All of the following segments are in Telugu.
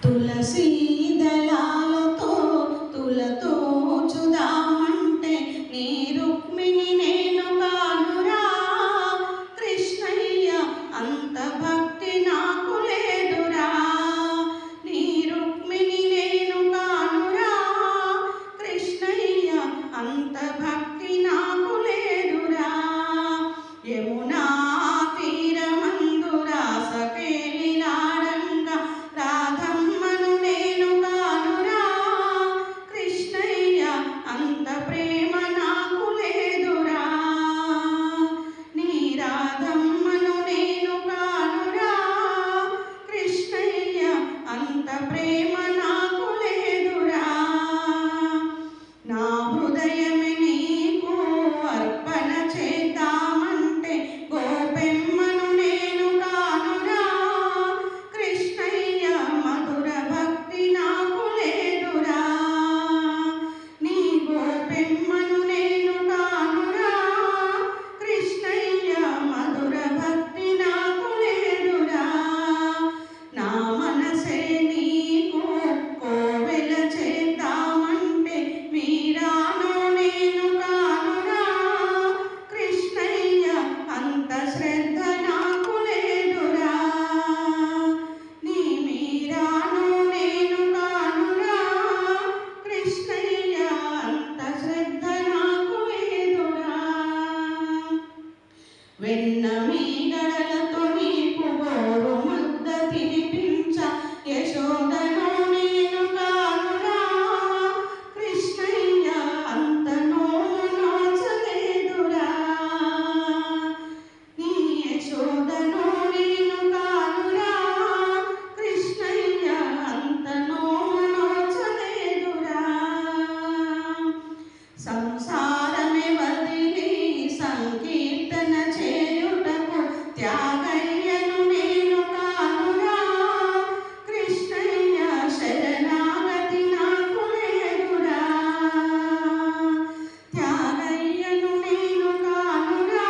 తులసీ దళాలతో తులతో చుదామంటే నీ రుక్మిణి నేను కానురా కృష్ణయ్య, అంత భక్తి నాకు లేదురా. నీ రుక్మిణి నేను కానురా కృష్ణయ్య, అంత భక్తి నాకు లేదురా. యమునా తీరమందురా సఖేలిలాడంగా రాధమ్మను నేను కానురా కృష్ణయ్య, అంత ప్రేమ నాకు లేదురా. నీ రాధమ్మను నేను కానురా కృష్ణయ్య, అంత ప్రేమ నాకు లేదురా. నా హృదయమే నీకు అర్పణ చేద్దామంటే గోపెమ్మను నేను కానురా కృష్ణయ్య, మధుర భక్తి నాకు లేదురా. నీ గోపెమ్మను నేను కానురా కృష్ణయ్య, మధుర భక్తి నాకు లేదురా. నా మనసే నీకు కోవెల చేద్దామంటే మీరాను నేను కానురా కృష్ణయ్య, అంత శ్రద్ధ నాకు లేదురా. నీ మీరాను నేను కానురా కృష్ణయ్య, అంత శ్రద్ధ నాకు లేదురా. వెన్న మీగడలతో నీకు గోరు ముద్ద తినిపించ యశోదను నేను కానురా కృష్ణయ్య, అంత నోము నోచలేదురా. నీ యశోదను నేను కానురా కృష్ణయ్య, అంత నోము నోచలేదురా. సంసారమే వదిలి సంకీర్తన చేయుటకు త్యాగయ్యను నేను కానురా కృష్ణయ్య, శరణాగతి నాకు లేదురా. త్యాగయ్యను నేను కానురా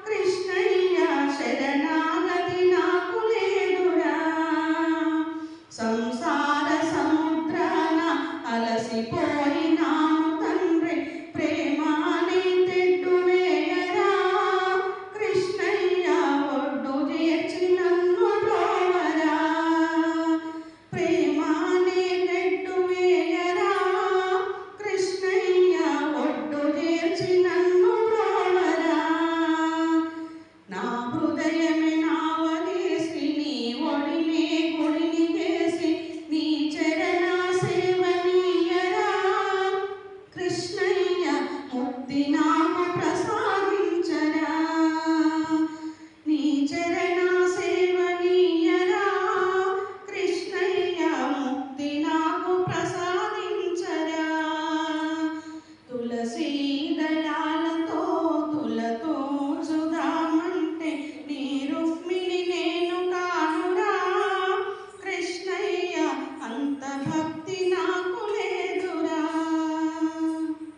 కృష్ణయ్య, శరణాగతి నాకు లేదురా. సంసార సముద్రాన అలసిపో